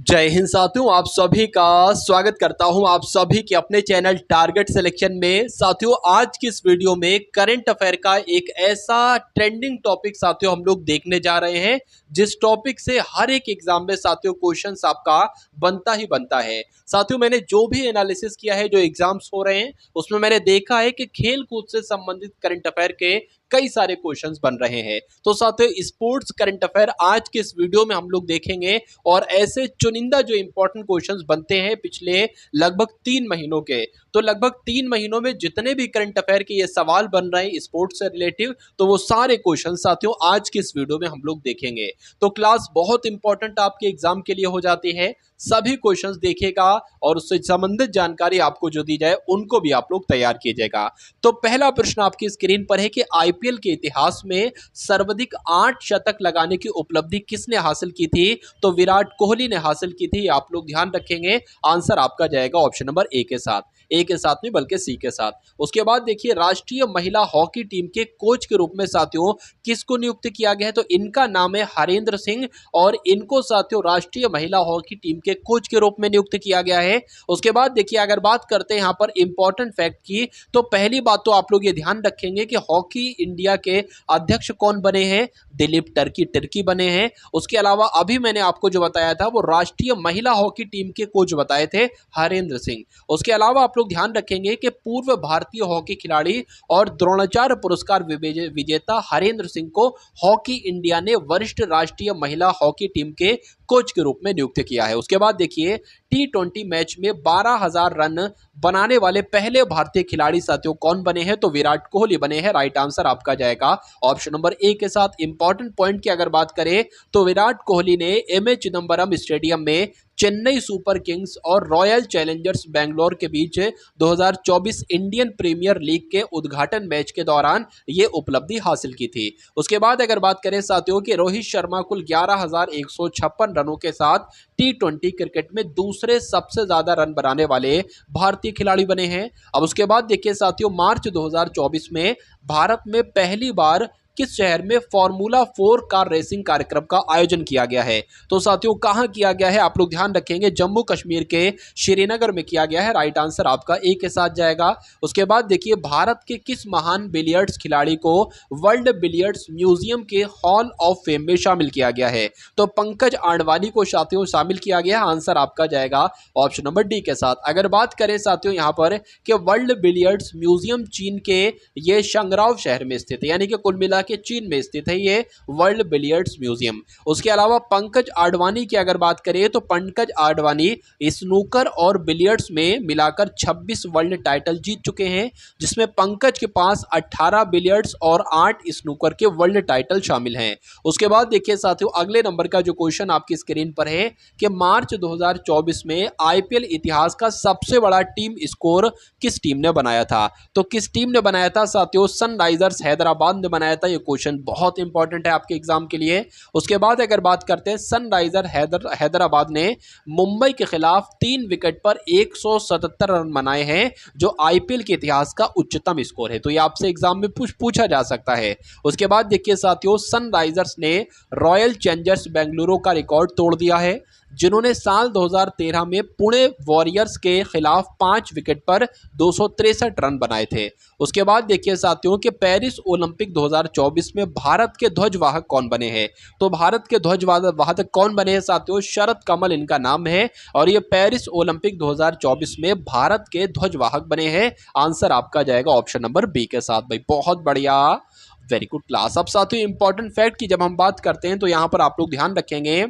जय हिंद साथियों, आप सभी का स्वागत करता हूं आप सभी के अपने चैनल टारगेट सिलेक्शन में। साथियों, आज की इस वीडियो में करंट अफेयर का एक ऐसा ट्रेंडिंग टॉपिक साथियों हम लोग देखने जा रहे हैं जिस टॉपिक से हर एक एग्जाम में साथियों क्वेश्चंस आपका बनता ही बनता है। साथियों, मैंने जो भी एनालिसिस किया है, जो एग्जाम्स हो रहे हैं उसमें मैंने देखा है कि खेल कूद से संबंधित करंट अफेयर के कई सारे क्वेश्चंस बन रहे हैं। तो साथियों, स्पोर्ट्स करंट अफेयर आज के इस वीडियो में हम लोग देखेंगे और ऐसे चुनिंदा जो इंपॉर्टेंट क्वेश्चंस बनते हैं पिछले लगभग 3 महीनों के, तो लगभग 3 महीनों में जितने भी करंट अफेयर के ये सवाल बन रहे हैं स्पोर्ट्स से रिलेटिव, तो वो सारे क्वेश्चन साथियों आज की इस वीडियो में हम लोग देखेंगे। तो क्लास बहुत इंपॉर्टेंट आपके एग्जाम के लिए हो जाती है। सभी क्वेश्चंस देखिएगा और उससे संबंधित जानकारी आपको जो दी जाए उनको भी आप लोग तैयार कीजिएगा। तो पहला प्रश्न आपकी स्क्रीन पर है कि आईपीएल के इतिहास में सर्वाधिक 8 शतक लगाने की उपलब्धि किसने हासिल की थी? तो विराट कोहली ने हासिल की थी। आप लोग ध्यान रखेंगे, आंसर आपका जाएगा ऑप्शन नंबर ए के साथ। ए के साथ नहीं बल्कि सी के साथ। उसके बाद देखिए, राष्ट्रीय महिला हॉकी टीम के कोच के रूप में साथियों किसको नियुक्त किया गया है? तो इनका नाम है हरेंद्र सिंह और इनको साथियों राष्ट्रीय महिला हॉकी टीम के कोच के रूप में नियुक्त किया गया है। उसके बाद देखिए, अगर बात करते हैं यहाँ पर इंपॉर्टेंट फैक्ट की, तो पहली बात तो आप लोग ये ध्यान रखेंगे कि हॉकी इंडिया के अध्यक्ष कौन बने हैं? दिलीप टर्की बने हैं। उसके अलावा अभी मैंने आपको जो बताया था वो राष्ट्रीय महिला हॉकी टीम के कोच बताए थे हरेंद्र सिंह। उसके अलावा आप लोग ध्यान रखेंगे कि पूर्व भारतीय हॉकी खिलाड़ी और द्रोणाचार्य पुरस्कार विजेता हरेंद्र सिंह को हॉकी इंडिया ने वरिष्ठ राष्ट्रीय महिला हॉकी टीम के कोच के रूप में नियुक्त किया है। उसके बाद देखिए, T20 मैच में 12,000 रन बनाने वाले पहले भारतीय खिलाड़ी साथियों कौन बने हैं? तो विराट कोहली बने हैं। राइट आंसर आपका जाएगा ऑप्शन नंबर ए के साथ। इंपॉर्टेंट पॉइंट की अगर बात करें तो विराट कोहली ने एम ए चिदम्बरम स्टेडियम में चेन्नई सुपर किंग्स और रॉयल चैलेंजर्स बेंगलोर के बीच 2024 इंडियन प्रीमियर लीग के उद्घाटन मैच के दौरान ये उपलब्धि हासिल की थी। उसके बाद अगर बात करें साथियों कि रोहित शर्मा कुल 11,156 रनों के साथ T20 क्रिकेट में दूसरे सबसे ज्यादा रन बनाने वाले भारतीय खिलाड़ी बने हैं। अब उसके बाद देखिए साथियों, मार्च 2024 में भारत में पहली बार किस शहर में फॉर्मूला 4 कार रेसिंग कार्यक्रम का आयोजन किया गया है? तो साथियों, कहां किया गया है? आप लोग ध्यान रखेंगे, जम्मू कश्मीर के श्रीनगर में किया गया है। राइट आंसर आपका ए के साथ जाएगा। उसके बाद देखिए, भारत के किस महान बिलियर्ड्स खिलाड़ी को वर्ल्ड बिलियर्ड्स म्यूजियम के हॉल ऑफ फेम में शामिल किया गया है? तो पंकज आडवाणी को साथियों शामिल किया गया। आंसर आपका जाएगा ऑप्शन नंबर डी के साथ। अगर बात करें साथियों यहाँ पर कि वर्ल्ड बिलियर्ड्स म्यूजियम चीन के ये शंगराव शहर में स्थित है, यानी कि कुल मिला के चीन में स्थित है ये वर्ल्ड बिलियर्ड्स म्यूजियम। उसके अलावा पंकज आडवाणी की अगर बात करें तो पंकज आडवाणी स्नूकर और बिलियर्ड्स में मिलाकर 26 वर्ल्ड टाइटल जीत चुके हैं, जिसमें पंकज के पास 18 बिलियर्ड्स और 8 स्नूकर के वर्ल्ड टाइटल शामिल हैं। उसके बाद देखिए साथियों, अगले नंबर का जो क्वेश्चन आपकी स्क्रीन पर है कि मार्च 2024 में आईपीएल इतिहास का सबसे बड़ा टीम स्कोर किस टीम ने बनाया था? तो किस टीम ने बनाया था साथियों? सनराइजर्स हैदराबाद ने बनाया था। ये क्वेश्चन बहुत इंपॉर्टेंट है आपके एग्जाम के लिए। उसके बाद अगर बात करते हैं, सनराइजर हैदराबाद ने मुंबई के खिलाफ 3 विकेट पर 177 रन बनाए हैं, जो आईपीएल के इतिहास का उच्चतम स्कोर है। तो ये आपसे एग्जाम में पूछा जा सकता है। उसके बाद देखिए साथियों, सनराइजर्स ने रॉयल चैलेंजर्स बेंगलुरु का रिकॉर्ड तोड़ दिया है, जिन्होंने साल 2013 में पुणे वॉरियर्स के खिलाफ 5 विकेट पर 263 रन बनाए थे। उसके बाद देखिए साथियों कि पेरिस ओलंपिक 2024 में भारत के ध्वजवाहक कौन बने हैं? तो भारत के ध्वजवाहक कौन बने हैं साथियों? शरद कमल इनका नाम है और ये पेरिस ओलंपिक 2024 में भारत के ध्वजवाहक बने हैं। आंसर आपका जाएगा ऑप्शन नंबर बी के साथ। भाई बहुत बढ़िया, वेरी गुड क्लास। अब साथियों, इंपॉर्टेंट फैक्ट की जब हम बात करते हैं तो यहाँ पर आप लोग ध्यान रखेंगे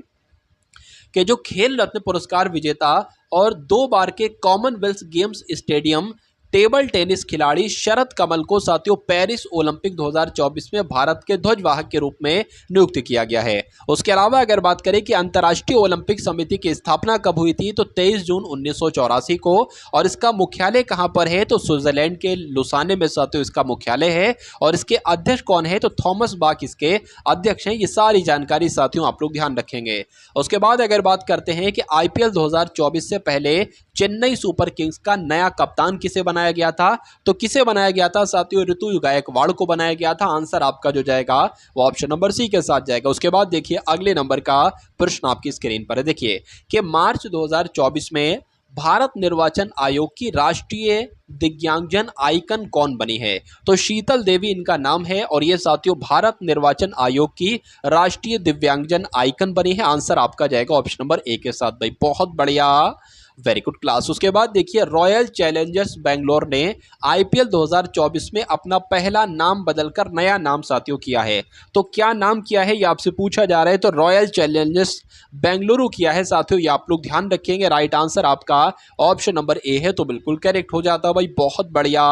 कि जो खेल रत्न पुरस्कार विजेता और 2 बार के Commonwealth games stadium table tennis खिलाड़ी शरद कमल को साथियों पेरिस ओलंपिक 2024 में भारत के ध्वजवाहक के रूप में नियुक्त किया गया है। उसके अलावा अगर बात करें कि अंतर्राष्ट्रीय ओलंपिक समिति की स्थापना कब हुई थी, तो 23 जून 1984 को, और इसका मुख्यालय कहां पर है? तो स्विट्जरलैंड के लुसाने में साथियों इसका मुख्यालय है। और इसके अध्यक्ष कौन है? तो थॉमस बाक इसके अध्यक्ष हैं। ये सारी जानकारी साथियों आप लोग ध्यान रखेंगे। उसके बाद अगर बात करते हैं कि आईपीएल 2024 से पहले चेन्नई सुपर किंग्स का नया कप्तान किसे बनाया गया था? तो किसे बनाया गया था साथियों? ऋतु गायकवाड़ को बनाया गया था। आंसर आपका जो जाएगा वो ऑप्शन नंबर सी के साथ जाएगा। उसके बाद देखिए अगले नंबर का प्रश्न आपकी स्क्रीन पर है। देखिए कि मार्च 2024 में भारत निर्वाचन आयोग की राष्ट्रीय दिव्यांगजन आइकन कौन बनी है? तो शीतल देवी इनका नाम है और ये साथियों भारत निर्वाचन आयोग की राष्ट्रीय दिव्यांगजन आइकन बनी है। आंसर आपका जाएगा ऑप्शन नंबर ए के साथ। भाई बहुत बढ़िया, वेरी गुड क्लास। उसके बाद देखिए रॉयल चैलेंजर्स बेंगलोर ने आईपीएल 2024 में अपना पहला नाम बदलकर नया नाम साथियों किया है। तो क्या नाम किया है ये आपसे पूछा जा रहा है। तो रॉयल चैलेंजर्स बेंगलुरु किया है साथियों, ये आप लोग ध्यान रखेंगे। राइट आंसर आपका ऑप्शन नंबर ए है, तो बिल्कुल करेक्ट हो जाता है भाई, बहुत बढ़िया,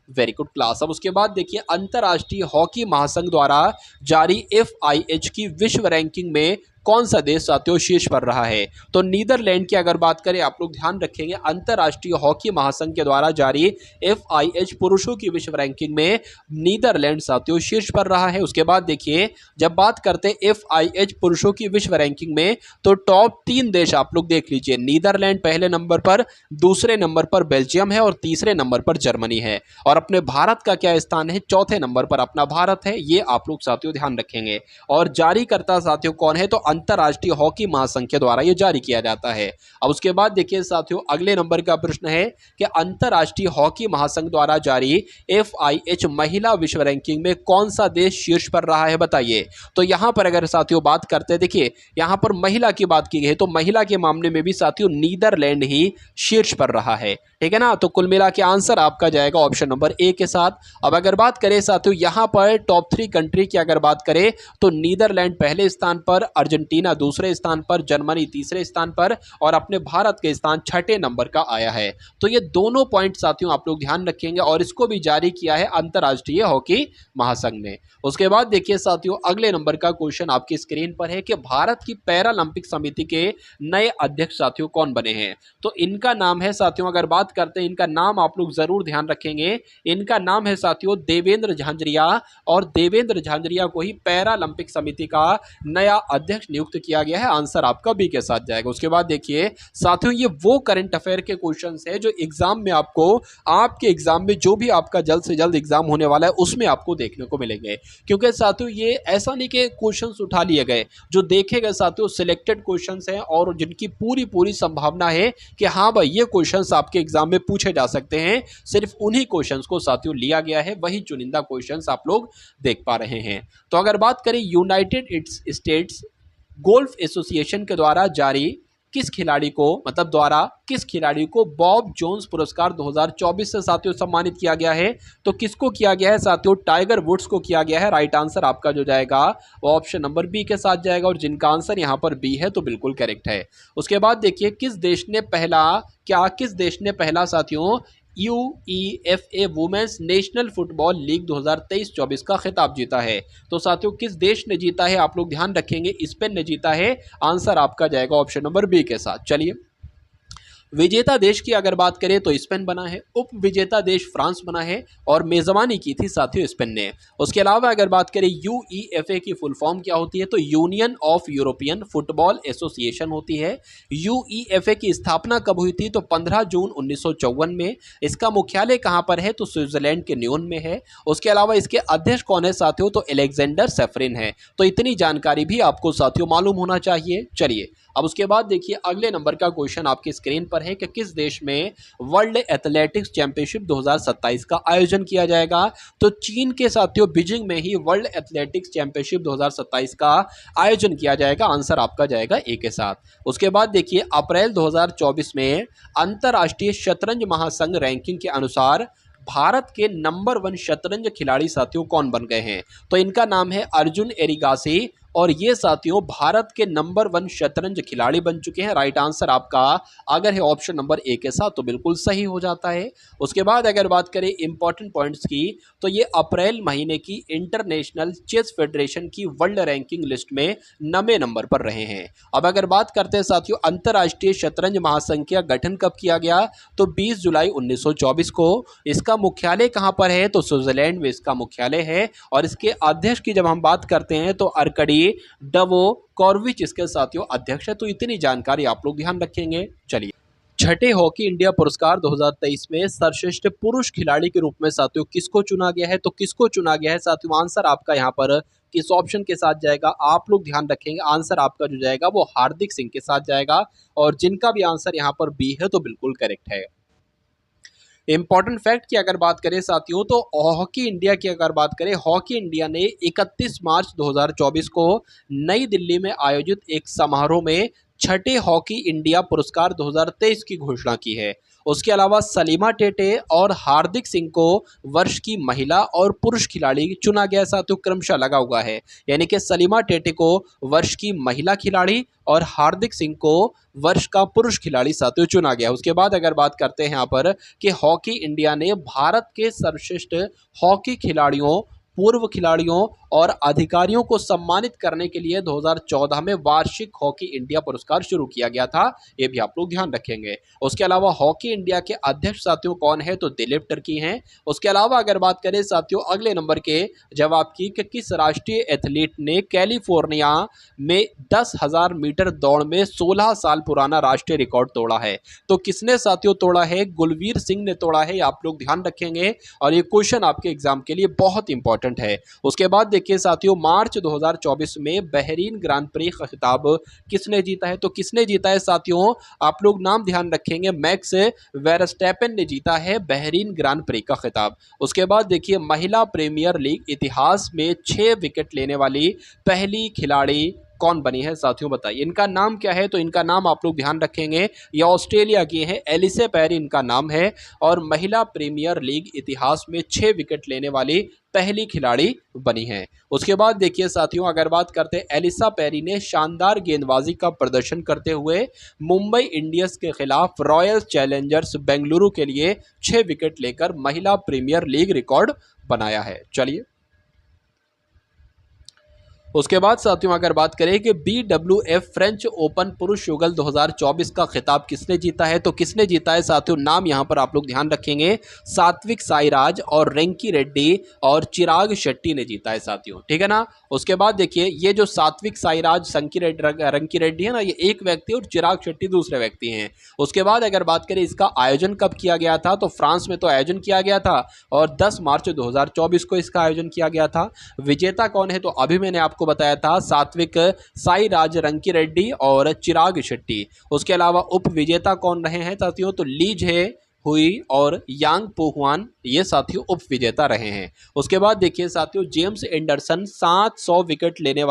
वेरी गुड क्लास। अब उसके बाद देखिए अंतर्राष्ट्रीय हॉकी महासंघ द्वारा जारी FIH की विश्व रैंकिंग में कौन सा देश साथियों शीर्ष पर रहा है? तो नीदरलैंड की अगर बात करें, आप लोग ध्यान रखेंगे, अंतर्राष्ट्रीय हॉकी महासंघ के द्वारा जारी FIH पुरुषों की विश्व रैंकिंग में नीदरलैंड साथियों शीर्ष पर रहा है। उसके बाद देखिए जब बात करते हैं FIH पुरुषों की विश्व रैंकिंग में, तो टॉप 3 देश आप लोग देख लीजिए। नीदरलैंड पहले नंबर पर, दूसरे नंबर पर बेल्जियम है और तीसरे नंबर पर जर्मनी है। और अपने भारत का क्या स्थान है? चौथे नंबर पर अपना भारत है, ये आप लोग साथियों ध्यान रखेंगे। और जारीकर्ता साथियों कौन है? तो अंतर्राष्ट्रीय हॉकी महासंघ के द्वारा यह जारी किया जाता है। अब उसके बाद देखिए साथियों अगले नंबर का प्रश्न है कि अंतर्राष्ट्रीय हॉकी महासंघ द्वारा जारी FIH महिला विश्व रैंकिंग में कौन सा देश शीर्ष पर रहा है, बताइए। तो यहां पर अगर साथियों बात करते हैं, देखिए यहां पर महिला की बात की गई है, तो महिला के मामले में भी साथियों नीदरलैंड ही शीर्ष पर रहा है, ठीक है ना। तो कुल मिला के आंसर आपका जाएगा ऑप्शन नंबर ए के साथ। अब अगर बात करें साथियों यहां पर टॉप 3 कंट्री की अगर बात करें, तो नीदरलैंड पहले स्थान पर, अर्जेंटीना दूसरे स्थान पर, जर्मनी तीसरे स्थान पर और अपने भारत के स्थान छठे नंबर का आया है। तो ये दोनों पॉइंट साथियों आप लोग ध्यान रखेंगे और इसको भी जारी किया है अंतर्राष्ट्रीय हॉकी महासंघ ने। उसके बाद देखिए साथियों अगले नंबर का क्वेश्चन आपकी स्क्रीन पर है कि भारत की पैरालंपिक समिति के नए अध्यक्ष साथियों कौन बने हैं? तो इनका नाम है साथियों, अगर बात करते हैं इनका नाम आप लोग जरूर ध्यान रखेंगे, इनका नाम है साथियों देवेंद्र झांझरिया। और देवेंद्र झांझरिया को ही पैरालंपिक समिति का नया अध्यक्ष नियुक्त किया गया है। आंसर आपका बी के साथ जाएगा। उसके बाद देखिए साथियों ये वो करंट अफेयर के क्वेश्चंस है जो एग्जाम में आपको, आपके एग्जाम में जो भी आपका जल्द से जल्द एग्जाम होने वाला है उसमें आपको देखने को मिलेंगे। क्योंकि साथियों ये ऐसा नहीं कि क्वेश्चंस उठा लिए गए, जो देखे गए साथियों सिलेक्टेड क्वेश्चंस हैं और जिनकी पूरी संभावना है कि हाँ भाई ये क्वेश्चंस आपके एग्जाम में पूछे जा सकते हैं। सिर्फ उन्हीं क्वेश्चंस को साथियों लिया गया है, वही चुनिंदा क्वेश्चंस आप लोग देख पा रहे हैं। तो अगर बात करें यूनाइटेड स्टेट्स गोल्फ एसोसिएशन के द्वारा जारी किस खिलाड़ी को, मतलब द्वारा किस खिलाड़ी को बॉब जोन्स पुरस्कार 2024 से साथियों सम्मानित किया गया है? तो किसको किया गया है साथियों? टाइगर वुड्स को किया गया है। राइट आंसर आपका जो जाएगा वो ऑप्शन नंबर बी के साथ जाएगा और जिनका आंसर यहां पर बी है तो बिल्कुल करेक्ट है। उसके बाद देखिए किस देश ने पहला साथियों UEFA women's national football league 2023-24 का खिताब जीता है? तो साथियों किस देश ने जीता है आप लोग ध्यान रखेंगे, स्पेन ने जीता है। आंसर आपका जाएगा ऑप्शन नंबर बी के साथ। चलिए विजेता देश की अगर बात करें तो स्पेन बना है, उप विजेता देश फ्रांस बना है और मेजबानी की थी साथियों स्पेन ने। उसके अलावा अगर बात करें UEFA की फुल फॉर्म क्या होती है? तो union of European football association होती है। UEFA की स्थापना कब हुई थी? तो 15 जून 1954 में। इसका मुख्यालय कहां पर है? तो स्विट्जरलैंड के न्यून में है। उसके अलावा इसके अध्यक्ष कौन है साथियों? तो अलेक्जेंडर सेफरिन है। तो इतनी जानकारी भी आपको साथियों मालूम होना चाहिए। चलिए अब उसके बाद देखिए अगले नंबर का क्वेश्चन आपकी स्क्रीन पर है कि किस देश में वर्ल्ड एथलेटिक्स चैंपियनशिप 2027 का आयोजन किया जाएगा? तो चीन के साथियों बीजिंग में ही वर्ल्ड एथलेटिक्स चैंपियनशिप 2027 का आयोजन किया जाएगा। आंसर आपका जाएगा ए के साथ। उसके बाद देखिए अप्रैल 2024 में अंतर्राष्ट्रीय शतरंज महासंघ रैंकिंग के अनुसार भारत के नंबर 1 शतरंज खिलाड़ी साथियों कौन बन गए हैं? तो इनका नाम है अर्जुन एरिगासी और ये साथियों भारत के नंबर 1 शतरंज खिलाड़ी बन चुके हैं। राइट आंसर आपका अगर है ऑप्शन नंबर ए के साथ तो बिल्कुल सही हो जाता है। उसके बाद अगर बात करें इंपॉर्टेंट पॉइंट्स की, तो ये अप्रैल महीने की इंटरनेशनल चेस फेडरेशन की वर्ल्ड रैंकिंग लिस्ट में 9वें नंबर पर रहे हैं। अब अगर बात करते हैं साथियों अंतर्राष्ट्रीय शतरंज महासंघ का गठन कब किया गया? तो 20 जुलाई 1924 को। इसका मुख्यालय कहां पर है? तो स्विट्जरलैंड में इसका मुख्यालय है। और इसके अध्यक्ष की जब हम बात करते हैं तो अर्कडी डवो कॉर्विच इसके साथियों अध्यक्ष है। तो इतनी जानकारी आप लोग ध्यान रखेंगे। चलिए छठे हॉकी इंडिया पुरस्कार 2023 में सर्वश्रेष्ठ पुरुष खिलाड़ी के रूप में साथियों किसको चुना गया है? तो किसको चुना गया है साथियों? आंसर आपका यहाँ पर किस ऑप्शन के साथ जाएगा? आप लोग ध्यान रखेंगे, आंसर आपका जो जाएगा वो हार्दिक सिंह के साथ जाएगा। और जिनका भी आंसर यहाँ पर बी है तो बिल्कुल करेक्ट है। इंपॉर्टेंट फैक्ट की अगर बात करें साथियों, तो हॉकी इंडिया की अगर बात करें, हॉकी इंडिया ने 31 मार्च 2024 को नई दिल्ली में आयोजित एक समारोह में छठे हॉकी इंडिया पुरस्कार 2023 की घोषणा की है। उसके अलावा सलीमा टेटे और हार्दिक सिंह को वर्ष की महिला और पुरुष खिलाड़ी चुना गया साथियों, क्रमशः लगा हुआ है। यानी कि सलीमा टेटे को वर्ष की महिला खिलाड़ी और हार्दिक सिंह को वर्ष का पुरुष खिलाड़ी साथियों चुना गया। उसके बाद अगर बात करते हैं यहाँ पर कि हॉकी इंडिया ने भारत के सर्वश्रेष्ठ हॉकी खिलाड़ियों, पूर्व खिलाड़ियों और अधिकारियों को सम्मानित करने के लिए 2014 में वार्षिक हॉकी इंडिया पुरस्कार शुरू किया गया था। ये भी आप लोग ध्यान रखेंगे। उसके अलावा हॉकी इंडिया के अध्यक्ष साथियों कौन है? तो दिलीप टर्की हैं। उसके अलावा अगर बात करें साथियों अगले नंबर के जवाब की कि किस राष्ट्रीय एथलीट ने कैलिफोर्निया में 10,000 मीटर दौड़ में 16 साल पुराना राष्ट्रीय रिकॉर्ड तोड़ा है? तो किसने साथियों तोड़ा है? गुलवीर सिंह ने तोड़ा है। आप लोग ध्यान रखेंगे और ये क्वेश्चन आपके एग्जाम के लिए बहुत इंपॉर्टेंट है। उसके बाद देखिए साथियों मार्च 2024 में बहरीन ग्रांड प्री का खिताब किसने जीता है? तो किसने जीता है साथियों? आप लोग नाम ध्यान रखेंगे, मैक्स वेरस्टैपेन ने जीता है बहरीन ग्रांड प्री का खिताब। उसके बाद देखिए महिला प्रीमियर लीग इतिहास में 6 विकेट लेने वाली पहली खिलाड़ी कौन बनी है साथियों? बताइए इनका नाम क्या है? तो इनका नाम आप लोग ध्यान रखेंगे, ये ऑस्ट्रेलिया की है, एलिसे पेरी इनका नाम है और महिला प्रीमियर लीग इतिहास में 6 विकेट लेने वाली पहली खिलाड़ी बनी है। उसके बाद देखिए साथियों अगर बात करते हैं, एलिसा पेरी ने शानदार गेंदबाजी का प्रदर्शन करते हुए मुंबई इंडियंस के खिलाफ रॉयल चैलेंजर्स बेंगलुरु के लिए 6 विकेट लेकर महिला प्रीमियर लीग रिकॉर्ड बनाया है। चलिए उसके बाद साथियों अगर बात करें कि BWF फ्रेंच ओपन पुरुष युगल 2024 का खिताब किसने जीता है? तो किसने जीता है साथियों? नाम यहां पर आप लोग ध्यान रखेंगे, सात्विक साईराज और रेंकी रेड्डी और चिराग शेट्टी ने जीता है साथियों, ठीक है ना। उसके बाद देखिए ये जो सात्विक साईराज रंकी रेड्डी है ना, ये एक व्यक्ति और चिराग शेट्टी दूसरे व्यक्ति हैं। उसके बाद अगर बात करें इसका आयोजन कब किया गया था, तो फ्रांस में तो आयोजन किया गया था और 10 मार्च 2024 को इसका आयोजन किया गया था। विजेता कौन है? तो अभी मैंने आपको बताया था सात्विक साईराज रंकी रेड्डी और चिराग शेट्टी। उसके अलावा उप विजेता कौन रहे हैं साथियों? तो लीज है हुई और यांग पोहुआन, ये साथियों उप विजेता रहे हैं। उसके बाद देखिए साथियों जेम्स एंडरसन 700 विकेट लेने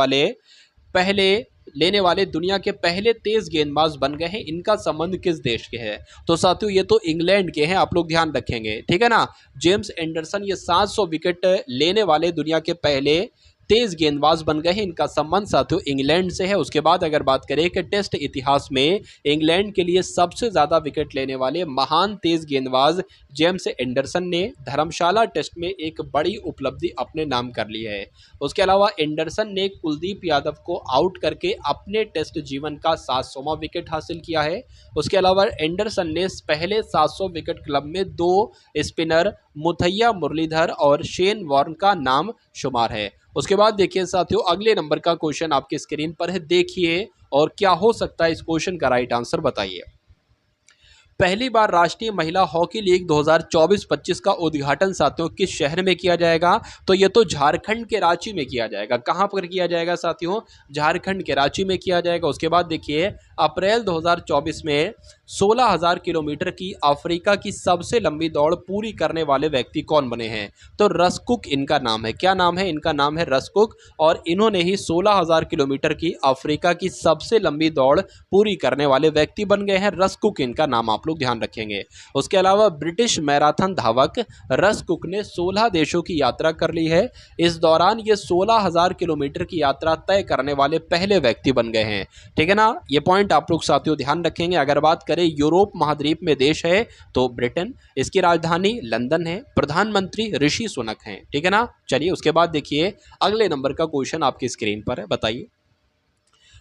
वाले दुनिया के पहले तेज गेंदबाज बन गए हैं। इनका संबंध किस देश के है? तो साथियों ये तो इंग्लैंड के हैं, आप लोग ध्यान रखेंगे, ठीक है ना। जेम्स एंडरसन ये 700 विकेट लेने वाले दुनिया के पहले तेज गेंदबाज बन गए हैं। इनका संबंध साथियों इंग्लैंड से है। उसके बाद अगर बात करें कि टेस्ट इतिहास में इंग्लैंड के लिए सबसे ज्यादा विकेट लेने वाले महान तेज गेंदबाज जेम्स एंडरसन ने धर्मशाला टेस्ट में एक बड़ी उपलब्धि अपने नाम कर ली है। उसके अलावा एंडरसन ने कुलदीप यादव को आउट करके अपने टेस्ट जीवन का 700वां विकेट हासिल किया है। उसके अलावा एंडरसन ने पहले 700 विकेट क्लब में 2 स्पिनर मुथैया मुरलीधर और शेन वॉर्न का नाम शुमार है। उसके बाद देखिए साथियों अगले नंबर का क्वेश्चन आपकी स्क्रीन पर है, देखिए और क्या हो सकता है इस क्वेश्चन का राइट आंसर बताइए। पहली बार राष्ट्रीय महिला हॉकी लीग 2024-25 का उद्घाटन साथियों किस शहर में किया जाएगा? तो ये तो झारखंड के रांची में किया जाएगा। कहां पर किया जाएगा साथियों? झारखंड के रांची में किया जाएगा। उसके बाद देखिए अप्रैल 2024 में 16,000 किलोमीटर की अफ्रीका की सबसे लंबी दौड़ पूरी करने वाले व्यक्ति कौन बने हैं? तो रस्कुक इनका नाम है। क्या नाम है? इनका नाम है रस्कुक और इन्होंने ही 16,000 किलोमीटर की अफ्रीका की सबसे लंबी दौड़ पूरी करने वाले व्यक्ति बन गए हैं। रस्कुक इनका नाम आप लोग ध्यान रखेंगे। उसके अलावा ब्रिटिश मैराथन धावक रस्कुक ने 16 देशों की यात्रा कर ली है। इस दौरान ये 16,000 किलोमीटर की यात्रा तय करने वाले पहले व्यक्ति बन गए हैं, ठीक है ना। ये पॉइंट आप लोग साथियों ध्यान रखेंगे। अगर बात करें यूरोप महाद्वीप में देश है तो ब्रिटेन, इसकी राजधानी लंदन है, प्रधानमंत्री ऋषि सुनक हैं, ठीक है ना। चलिए उसके बाद देखिए अगले नंबर का क्वेश्चन आपकी स्क्रीन पर है, बताइए।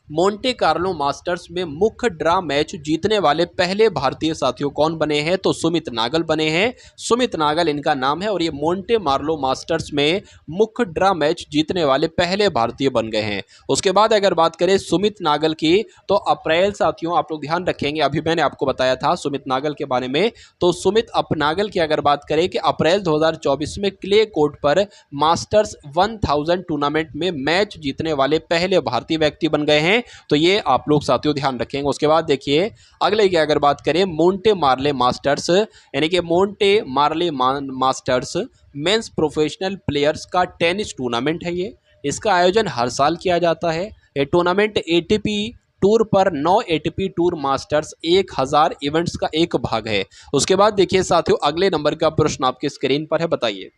मोंटे कार्लो मास्टर्स में मुख्य ड्रा मैच जीतने वाले पहले भारतीय साथियों कौन बने हैं? तो सुमित नागल बने हैं। सुमित नागल इनका नाम है और ये मोंटे मार्लो मास्टर्स में मुख्य ड्रा मैच जीतने वाले पहले भारतीय बन गए हैं। उसके बाद अगर बात करें सुमित नागल की, तो अप्रैल साथियों आप लोग ध्यान रखेंगे, अभी मैंने आपको बताया था सुमित नागल के बारे में। तो सुमित अपनागल की अगर बात करें कि अप्रैल 2024 में क्ले कोर्ट पर मास्टर्स 1000 टूर्नामेंट में मैच जीतने वाले पहले भारतीय व्यक्ति बन गए हैं। तो ये आप लोग साथियों ध्यान रखेंगे। उसके बाद देखिए अगले की अगर बात करें मोंटे मार्ले मास्टर्स, यानी कि मोंटे मार्ले मास्टर्स मेंस प्रोफेशनल प्लेयर्स का टेनिस टूर्नामेंट है। ये इसका आयोजन हर साल किया जाता है। ये टूर्नामेंट एटीपी टूर पर 9 एटीपी टूर मास्टर्स 1000 इवेंट्स का एक भाग है। उसके बाद देखिए साथियों अगले नंबर का प्रश्न आपकी स्क्रीन पर है, बताइए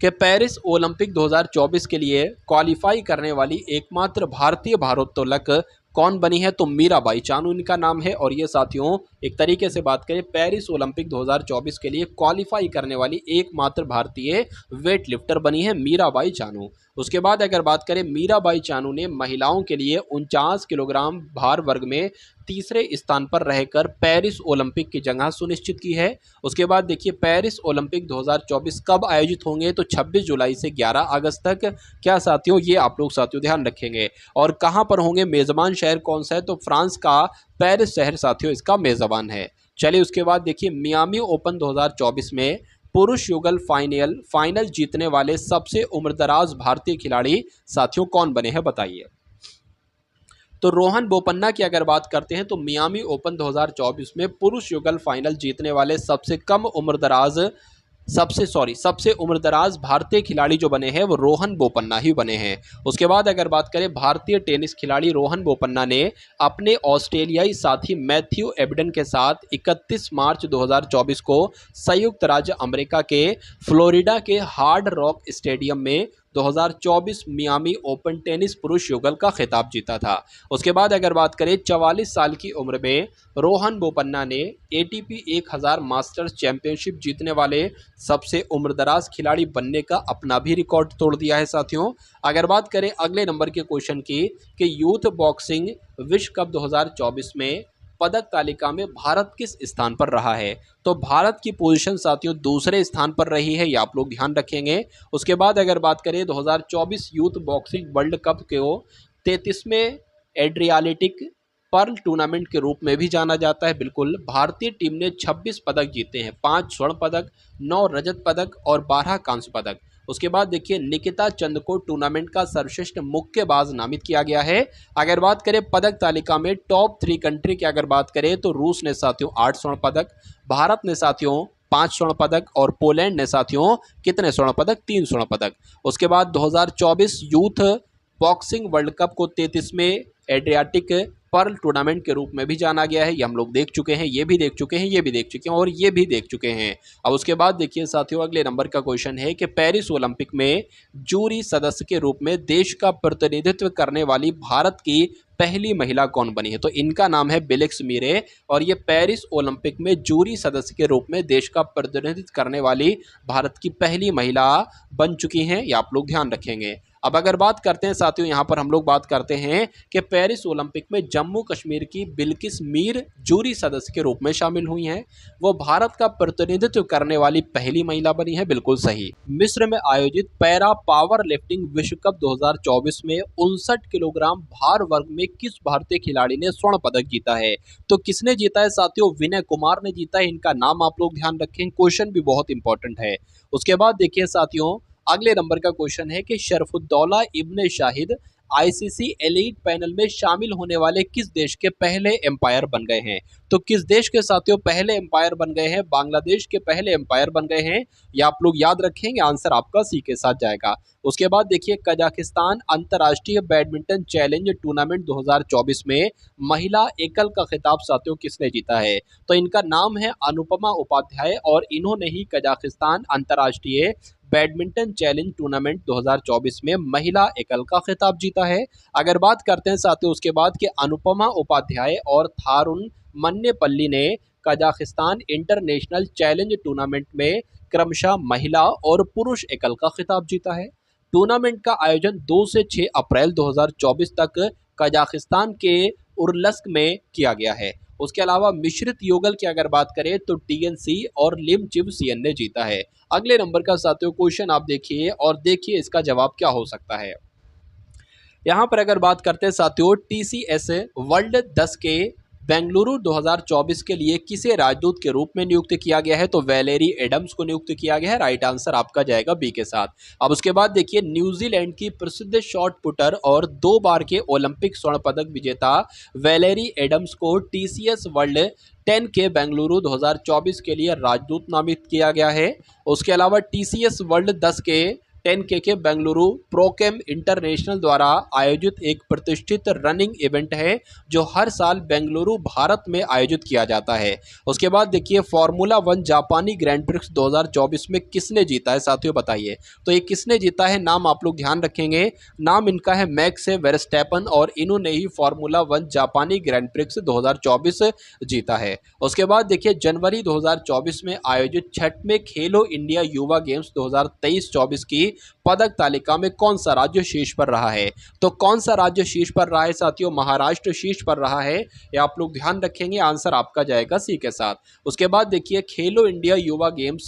कि पेरिस ओलंपिक 2024 के लिए क्वालिफाई करने वाली एकमात्र भारतीय भारोत्तोलक कौन बनी है? तो मीराबाई चानू इनका नाम है। और ये साथियों एक तरीके से बात करें पेरिस ओलंपिक 2024 के लिए क्वालिफाई करने वाली एकमात्र भारतीय वेट लिफ्टर बनी है मीराबाई चानू। उसके बाद अगर बात करें मीराबाई चानू ने महिलाओं के लिए 49 किलोग्राम भार वर्ग में तीसरे स्थान पर रहकर पेरिस ओलंपिक की जगह सुनिश्चित की है। उसके बाद देखिए पेरिस ओलंपिक 2024 कब आयोजित होंगे? तो 26 जुलाई से 11 अगस्त तक। क्या साथियों ये आप लोग साथियों ध्यान रखेंगे। और कहाँ पर होंगे? मेजबान शहर कौन सा है? तो फ्रांस का पेरिस शहर साथियों इसका मेजबान है। चलिए उसके बाद देखिए मियामी ओपन 2024 में पुरुष युगल फाइनल जीतने वाले सबसे उम्रदराज भारतीय खिलाड़ी साथियों कौन बने हैं? बताइए। तो रोहन बोपन्ना की अगर बात करते हैं तो मियामी ओपन 2024 में पुरुष युगल फाइनल जीतने वाले सबसे उम्रदराज भारतीय खिलाड़ी जो बने हैं वो रोहन बोपन्ना ही बने हैं। उसके बाद अगर बात करें भारतीय टेनिस खिलाड़ी रोहन बोपन्ना ने अपने ऑस्ट्रेलियाई साथी मैथ्यू एबडन के साथ 31 मार्च 2024 को संयुक्त राज्य अमेरिका के फ्लोरिडा के हार्ड रॉक स्टेडियम में 2024 मियामी ओपन टेनिस पुरुष युगल का खिताब जीता था। उसके बाद अगर बात करें 44 साल की उम्र में रोहन बोपन्ना ने एटीपी 1000 मास्टर्स चैंपियनशिप जीतने वाले सबसे उम्रदराज खिलाड़ी बनने का अपना भी रिकॉर्ड तोड़ दिया है साथियों। अगर बात करें अगले नंबर के क्वेश्चन की कि यूथ बॉक्सिंग विश्व कप 2024 में पदक तालिका में भारत किस स्थान पर रहा है? तो भारत की पोजीशन साथियों दूसरे स्थान पर रही है, ये आप लोग ध्यान रखेंगे। उसके बाद अगर बात करें 2024 यूथ बॉक्सिंग वर्ल्ड कप को 33वें एड्रियाटिक पर्ल टूर्नामेंट के रूप में भी जाना जाता है। बिल्कुल, भारतीय टीम ने 26 पदक जीते हैं, 5 स्वर्ण पदक, 9 रजत पदक और 12 कांस्य पदक। उसके बाद देखिए निकिता चंद को टूर्नामेंट का सर्वश्रेष्ठ मुक्केबाज नामित किया गया है। अगर बात करें पदक तालिका में टॉप 3 कंट्री की अगर बात करें तो रूस ने साथियों 8 स्वर्ण पदक, भारत ने साथियों 5 स्वर्ण पदक और पोलैंड ने साथियों कितने स्वर्ण पदक? 3 स्वर्ण पदक। उसके बाद 2024 यूथ बॉक्सिंग वर्ल्ड कप को 33वें एड्रियाटिक पर्ल टूर्नामेंट के रूप में भी जाना गया है। ये हम लोग देख चुके हैं, ये भी देख चुके हैं, ये भी देख चुके हैं और ये भी देख चुके हैं। अब उसके बाद देखिए साथियों अगले नंबर का क्वेश्चन है कि पेरिस ओलंपिक में जूरी सदस्य के रूप में देश का प्रतिनिधित्व करने वाली भारत की पहली महिला कौन बनी है? तो इनका नाम है बिलेक्स मीरे और ये पेरिस ओलंपिक में जूरी सदस्य के रूप में देश का प्रतिनिधित्व करने वाली भारत की पहली महिला बन चुकी हैं। ये आप लोग ध्यान रखेंगे। अब अगर बात करते हैं साथियों यहाँ पर हम लोग बात करते हैं कि पेरिस ओलंपिक में जम्मू कश्मीर की बिल्किस मीर जूरी सदस्य के रूप में शामिल हुई हैं। वो भारत का प्रतिनिधित्व करने वाली पहली महिला बनी है। बिल्कुल सही। मिस्र में आयोजित पैरा पावर लिफ्टिंग विश्व कप 2024 में 59 किलोग्राम भार वर्ग में किस भारतीय खिलाड़ी ने स्वर्ण पदक जीता है? तो किसने जीता है साथियों? विनय कुमार ने जीता है। इनका नाम आप लोग ध्यान रखें, क्वेश्चन भी बहुत इंपॉर्टेंट है। उसके बाद देखिए साथियों अगले नंबर का क्वेश्चन है कि शरफुद्दौला इब्ने शाहिद आईसीसी एलीट पैनल में शामिल होने वाले किस देश के पहले एम्पायर बन गए हैं? तो किस देश के साथियों पहले एम्पायर बन गए हैं? बांग्लादेश के पहले एम्पायर बन गए हैं। ये आप लोग याद रखेंगे, आंसर आपका सी के साथ जाएगा। उसके बाद देखिए कजाकिस्तान अंतर्राष्ट्रीय बैडमिंटन चैलेंज टूर्नामेंट 2024 में महिला एकल का खिताब साथियों किसने जीता है? तो इनका नाम है अनुपमा उपाध्याय और इन्होंने ही कजाकिस्तान अंतर्राष्ट्रीय बैडमिंटन चैलेंज टूर्नामेंट 2024 में महिला एकल का खिताब जीता है। अगर बात करते हैं साथियों उसके बाद कि अनुपमा उपाध्याय और थारुन मन्नेपल्ली ने कजाकिस्तान इंटरनेशनल चैलेंज टूर्नामेंट में क्रमशः महिला और पुरुष एकल का खिताब जीता है। टूर्नामेंट का आयोजन 2 से 6 अप्रैल 2024 तक कजाकिस्तान के उर्लस्क में किया गया है। उसके अलावा मिश्रित युगल की अगर बात करें तो टीएनसी और लिमचिवसियन ने जीता है। अगले नंबर का साथियों क्वेश्चन आप देखिए और देखिए इसका जवाब क्या हो सकता है। यहाँ पर अगर बात करते हैं साथियों टीसीएस वर्ल्ड 10 के बेंगलुरु 2024 के लिए किसे राजदूत के रूप में नियुक्त किया गया है, तो वैलेरी एडम्स को नियुक्त किया गया है। राइट आंसर आपका जाएगा बी के साथ। अब उसके बाद देखिए न्यूजीलैंड की प्रसिद्ध शॉट पुटर और 2 बार के ओलंपिक स्वर्ण पदक विजेता वैलेरी एडम्स को टीसीएस वर्ल्ड 10 के बेंगलुरु 2024 के लिए राजदूत नामित किया गया है। उसके अलावा टीसीएस वर्ल्ड 10 के 10K के बेंगलुरु प्रोकेम इंटरनेशनल द्वारा आयोजित एक प्रतिष्ठित रनिंग इवेंट है जो हर साल बेंगलुरु भारत में आयोजित किया जाता है। उसके बाद देखिए फार्मूला 1 जापानी ग्रैंड प्रिक्स 2024 में किसने जीता है साथियों बताइए। तो ये किसने जीता है, नाम आप लोग ध्यान रखेंगे, नाम इनका है मैक्स वेरस्टैपन और इन्होंने ही फार्मूला 1 जापानी ग्रैंड प्रिक्स 2024 जीता है। उसके बाद देखिए जनवरी 2024 में आयोजित 6वें खेलो इंडिया युवा गेम्स 2023-24 की पदक तालिका में कौन सा राज्य शीर्ष पर रहा है। तो कौन सा राज्य शीर्ष पर रहा है साथियों, महाराष्ट्र शीर्ष पर रहा है, ये आप लोग ध्यान रखेंगे। आंसर आपका जाएगा सी के साथ। उसके बाद देखिए खेलो इंडिया युवा गेम्स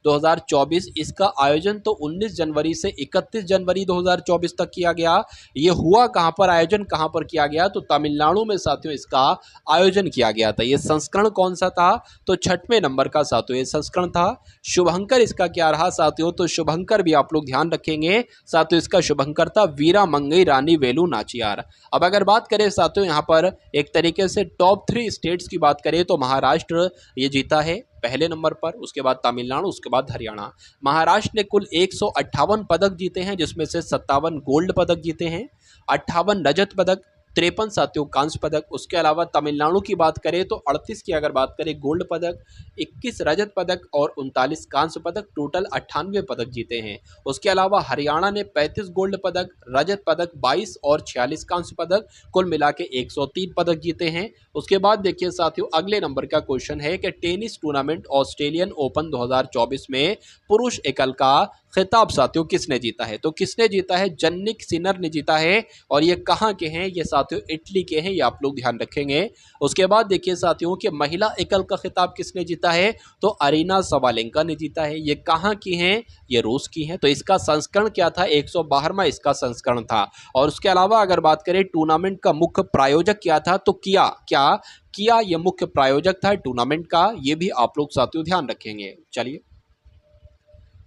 2024 इसका आयोजन तो 19 जनवरी से 31 जनवरी 2024 तक किया गया। ये हुआ कहां पर, आयोजन कहां पर किया गया, तो तमिलनाडु में साथियों इसका आयोजन किया गया था। ये संस्करण कौन सा था, तो 6वें नंबर का साथियों ये संस्करण था। शुभंकर इसका क्या रहा साथियों, तो शुभंकर भी आप लोग ध्यान रखेंगे साथियों इसका शुभंकर था वीरा मंगई रानी वेलु नाचियार। अब अगर बात करें साथियों यहाँ पर एक तरीके से टॉप 3 स्टेट्स की बात करें तो महाराष्ट्र ये जीता है पहले नंबर पर, उसके बाद तमिलनाडु, उसके बाद हरियाणा। महाराष्ट्र ने कुल 158 पदक जीते हैं जिसमें से 57 गोल्ड पदक जीते हैं, 58 रजत पदक, 53 साथियों कांस्य पदक। उसके अलावा तमिलनाडु की बात करें तो 38 की अगर बात करें गोल्ड पदक, 21 रजत पदक और 39 कांस्य पदक, टोटल 98 पदक जीते हैं। उसके अलावा हरियाणा ने 35 गोल्ड पदक, रजत पदक 22 और 46 कांस्य पदक, कुल मिला के 103 पदक जीते हैं। उसके बाद देखिए साथियों अगले नंबर का क्वेश्चन है कि टेनिस टूर्नामेंट ऑस्ट्रेलियन ओपन 2024 में पुरुष एकल का खिताब साथियों किसने जीता है, तो किसने जीता है, जन्निक सिनर ने जीता है। और ये कहाँ के हैं, ये साथियों इटली के हैं, ये आप लोग ध्यान रखेंगे। उसके बाद देखिए साथियों कि महिला एकल का खिताब किसने जीता है, तो अरीना सबालेंका ने जीता है। ये कहाँ की हैं, ये रूस की हैं। तो इसका संस्करण क्या था, 112वां इसका संस्करण था। और उसके अलावा अगर बात करें टूर्नामेंट का मुख्य प्रायोजक क्या था, तो किया ये मुख्य प्रायोजक था टूर्नामेंट का, ये भी आप लोग साथियों ध्यान रखेंगे। चलिए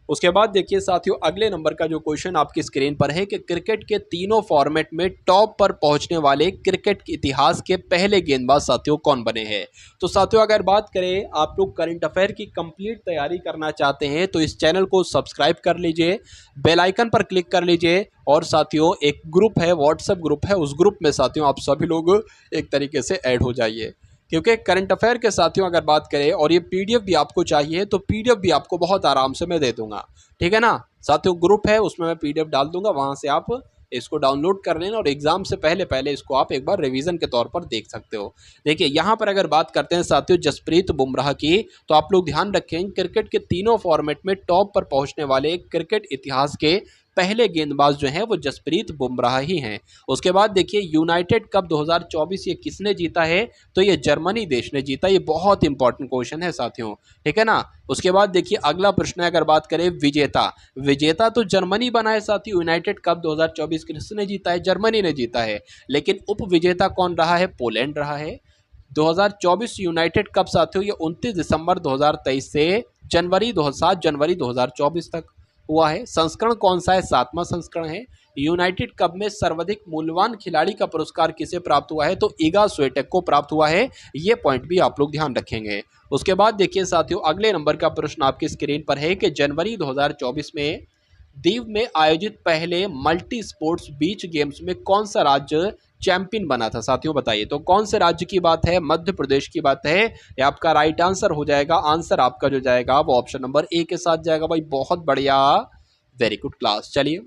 उसके बाद देखिए साथियों अगले नंबर का जो क्वेश्चन आपकी स्क्रीन पर है कि क्रिकेट के तीनों फॉर्मेट में टॉप पर पहुंचने वाले क्रिकेट के इतिहास के पहले गेंदबाज साथियों कौन बने हैं। तो साथियों अगर बात करें आप लोग करंट अफेयर की कंप्लीट तैयारी करना चाहते हैं तो इस चैनल को सब्सक्राइब कर लीजिए, बेल आइकन पर क्लिक कर लीजिए और साथियों एक ग्रुप है, व्हाट्सएप ग्रुप है, उस ग्रुप में साथियों आप सभी लोग एक तरीके से ऐड हो जाइए। क्योंकि करंट अफेयर के साथियों अगर बात करें और ये पीडीएफ भी आपको चाहिए तो पीडीएफ भी आपको बहुत आराम से मैं दे दूंगा, ठीक है ना साथियों। ग्रुप है उसमें मैं पीडीएफ डाल दूंगा, वहां से आप इसको डाउनलोड कर लेना और एग्जाम से पहले इसको आप एक बार रिवीजन के तौर पर देख सकते हो। देखिए यहाँ पर अगर बात करते हैं साथियों जसप्रीत बुमराह की, तो आप लोग ध्यान रखें क्रिकेट के तीनों फॉर्मेट में टॉप पर पहुंचने वाले क्रिकेट इतिहास के पहले गेंदबाज जो हैं वो जसप्रीत बुमराह ही हैं। उसके बाद देखिए यूनाइटेड कप 2024 ये किसने जीता है, तो ये जर्मनी देश ने जीता। ये बहुत इंपॉर्टेंट क्वेश्चन है साथियों, ठीक है ना। उसके बाद देखिए अगला प्रश्न है अगर बात करें विजेता तो जर्मनी बना है साथियों। यूनाइटेड कप 2024 किसने जीता है, जर्मनी ने जीता है। लेकिन उप विजेता कौन रहा है, पोलैंड रहा है। 2024 यूनाइटेड कप साथियों ये 29 दिसंबर 2023 से 7 जनवरी 2024 तक हुआ है। संस्करण कौन सा है, 7वां संस्करण है। यूनाइटेड कप में सर्वाधिक मूल्यवान खिलाड़ी का पुरस्कार किसे प्राप्त हुआ है, तो इगा स्विएटेक को प्राप्त हुआ है। ये पॉइंट भी आप लोग ध्यान रखेंगे। उसके बाद देखिए साथियों अगले नंबर का प्रश्न आपकी स्क्रीन पर है कि जनवरी 2024 में दीव में आयोजित पहले मल्टी स्पोर्ट्स बीच गेम्स में कौन सा राज्य चैंपियन बना था साथियों बताइए। तो कौन से राज्य की बात है, मध्य प्रदेश की बात है। ये आपका राइट आंसर हो जाएगा। आंसर आपका जो जाएगा वो ऑप्शन नंबर ए के साथ जाएगा भाई, बहुत बढ़िया, वेरी गुड क्लास। चलिए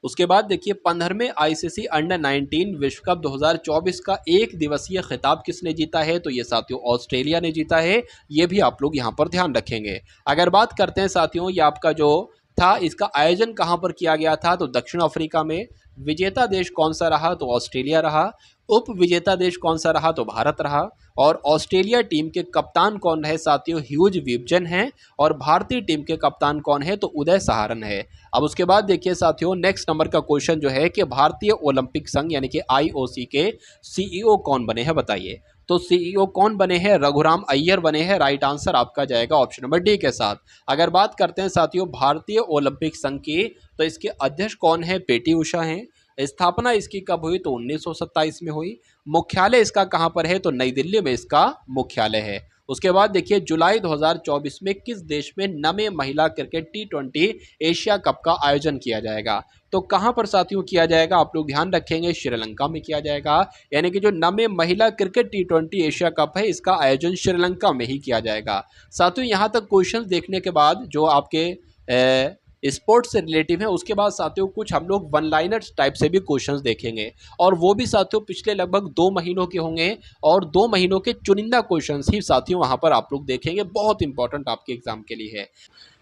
उसके बाद देखिए 15वें आईसीसी अंडर 19 विश्व कप 2024 का एक दिवसीय खिताब किसने जीता है, तो ये साथियों ऑस्ट्रेलिया ने जीता है। ये भी आप लोग यहाँ पर ध्यान रखेंगे। अगर बात करते हैं साथियों ये आपका जो था, इसका आयोजन कहां पर किया गया था, तो दक्षिण अफ्रीका में। विजेता देश कौन सा रहा, तो ऑस्ट्रेलिया रहा। उप विजेता देश कौन सा रहा, तो भारत रहा। और ऑस्ट्रेलिया टीम के कप्तान कौन है साथियों, ह्यूज विबजन है। और भारतीय टीम के कप्तान कौन है, तो उदय सहारन है। अब उसके बाद देखिए साथियों, नेक्स्ट नंबर का क्वेश्चन जो है कि भारतीय ओलंपिक संघ यानी कि आईओसी के सीईओ कौन बने हैं, बताइए। तो सीईओ कौन बने हैं, रघुराम अय्यर बने हैं। राइट आंसर आपका जाएगा ऑप्शन नंबर डी के साथ। अगर बात करते हैं साथियों भारतीय ओलंपिक संघ की, तो इसके अध्यक्ष कौन है, पीटी उषा हैं। स्थापना इसकी कब हुई, तो 1927 में हुई। मुख्यालय इसका कहां पर है, तो नई दिल्ली में इसका मुख्यालय है। उसके बाद देखिए जुलाई 2024 में किस देश में नवे महिला क्रिकेट T20 एशिया कप का आयोजन किया जाएगा, तो कहां पर साथियों किया जाएगा, आप लोग ध्यान रखेंगे, श्रीलंका में किया जाएगा। यानी कि जो नवे महिला क्रिकेट T20 एशिया कप है, इसका आयोजन श्रीलंका में ही किया जाएगा। साथियों यहां तक क्वेश्चंस देखने के बाद जो आपके स्पोर्ट्स से रिलेटिव है, उसके बाद साथियों कुछ हम लोग वन लाइनर्स टाइप से भी क्वेश्चंस देखेंगे, और वो भी साथियों पिछले लगभग 2 महीनों के होंगे, और 2 महीनों के चुनिंदा क्वेश्चंस ही साथियों वहां पर आप लोग देखेंगे। बहुत इंपॉर्टेंट आपके एग्जाम के लिए है।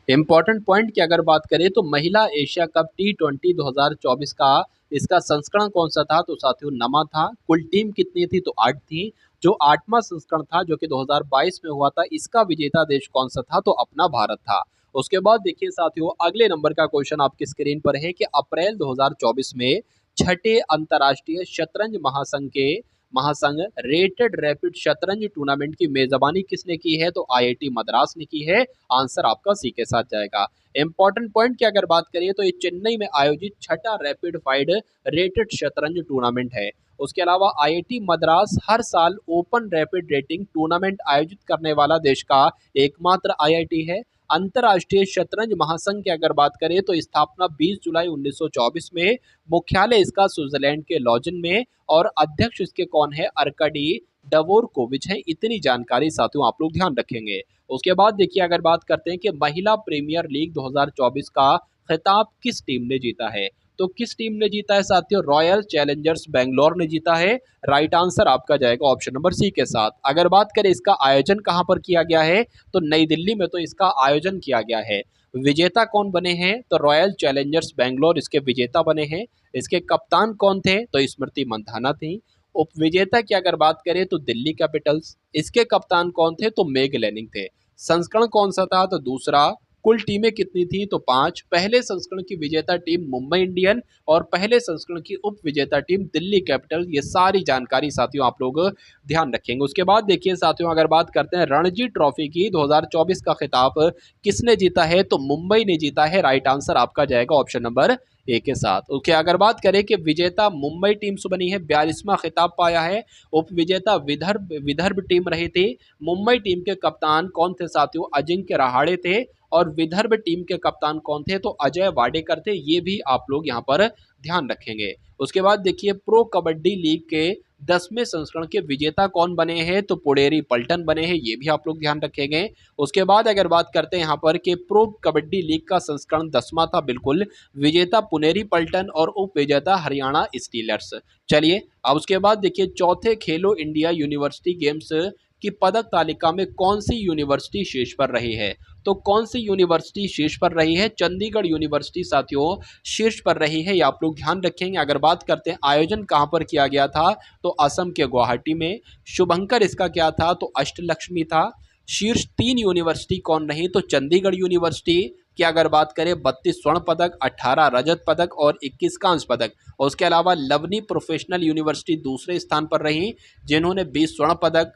इंपॉर्टेंट पॉइंट की अगर बात करें तो महिला एशिया कप T20 2024 का इसका संस्करण कौन सा था, तो साथियों नमा था। कुल टीम कितनी थी, तो 8 थी। जो 8वां संस्करण था जो कि 2022 में हुआ था, इसका विजेता देश कौन सा था, तो अपना भारत था। उसके बाद देखिए साथियों अगले नंबर का क्वेश्चन आपकी स्क्रीन पर है कि अप्रैल 2024 में छठे अंतर्राष्ट्रीय शतरंज महासंघ रेटेड रैपिड शतरंज टूर्नामेंट की मेजबानी किसने की है, तो आईआईटी मद्रास ने की है। आंसर आपका सी के साथ जाएगा। इंपॉर्टेंट पॉइंट की अगर बात करिए तो ये चेन्नई में आयोजित छठा रैपिड फाइड रेटेड शतरंज टूर्नामेंट है। उसके अलावा आईआईटी मद्रास हर साल ओपन रैपिड रेटिंग टूर्नामेंट आयोजित करने वाला देश का एकमात्र आईआईटी है। अंतर्राष्ट्रीय शतरंज महासंघ की अगर बात करें तो स्थापना 20 जुलाई 1924 में, मुख्यालय इसका स्विट्जरलैंड के लॉजन में, और अध्यक्ष इसके कौन है, अर्कडी डवोरकोविच है। इतनी जानकारी साथियों आप लोग ध्यान रखेंगे। उसके बाद देखिए अगर बात करते हैं कि महिला प्रीमियर लीग 2024 का खिताब किस टीम ने जीता है, तो किस टीम ने जीता है साथियों, रॉयल चैलेंजर्स बेंगलोर ने जीता है। राइट आंसर आपका जाएगा ऑप्शन नंबर सी के साथ। अगर बात करें इसका आयोजन कहां पर किया गया है, तो नई दिल्ली में तो इसका आयोजन किया गया है। विजेता कौन बने हैं, तो रॉयल चैलेंजर्स बेंगलोर इसके विजेता बने हैं। इसके कप्तान कौन थे, तो स्मृति मंधाना थी। उप विजेता की अगर बात करें तो दिल्ली कैपिटल्स, इसके कप्तान कौन थे, तो मेग लैनिंग थे। संस्करण कौन सा था, तो दूसरा। कुल टीमें कितनी थी, तो 5। पहले संस्करण की विजेता टीम मुंबई इंडियन, और पहले संस्करण की उप विजेता टीम दिल्ली कैपिटल। ये सारी जानकारी साथियों आप लोग ध्यान रखेंगे। उसके बाद देखिए साथियों अगर बात करते हैं रणजी ट्रॉफी की 2024 का खिताब किसने जीता है, तो मुंबई ने जीता है। राइट आंसर आपका जाएगा ऑप्शन नंबर ए के साथ। ओके अगर बात करें कि विजेता मुंबई टीम से बनी है, 42वां खिताब पाया है। उप विजेता विदर्भ टीम रही थी। मुंबई टीम के कप्तान कौन थे साथियों, अजिंक्य रहाणे थे। और विदर्भ टीम के कप्तान कौन थे, तो अजय वाडेकर थे। ये भी आप लोग यहाँ पर ध्यान रखेंगे। उसके बाद देखिए प्रो कबड्डी लीग के 10वें संस्करण के विजेता कौन बने हैं, तो पुडेरी पल्टन बने हैं। ये भी आप लोग ध्यान रखेंगे। उसके बाद अगर बात करते हैं यहाँ पर कि प्रो कबड्डी लीग का संस्करण 10वां था, बिल्कुल। विजेता पुनेरी पल्टन और उप विजेता हरियाणा स्टीलर्स। चलिए अब उसके बाद देखिए चौथे खेलो इंडिया यूनिवर्सिटी गेम्स की पदक तालिका में कौन सी यूनिवर्सिटी शीर्ष पर रही है, तो कौन सी यूनिवर्सिटी शीर्ष पर रही है, चंडीगढ़ यूनिवर्सिटी साथियों शीर्ष पर रही है। ये आप लोग ध्यान रखेंगे। अगर बात करते हैं आयोजन कहां पर किया गया था, तो असम के गुवाहाटी में। शुभंकर इसका क्या था, तो अष्टलक्ष्मी था। शीर्ष 3 यूनिवर्सिटी कौन रही, तो चंडीगढ़ यूनिवर्सिटी की अगर बात करें 32 स्वर्ण पदक, 18 रजत पदक और 21 कांस्य पदक। और उसके अलावा लवनी प्रोफेशनल यूनिवर्सिटी दूसरे स्थान पर रही, जिन्होंने 20 स्वर्ण पदक,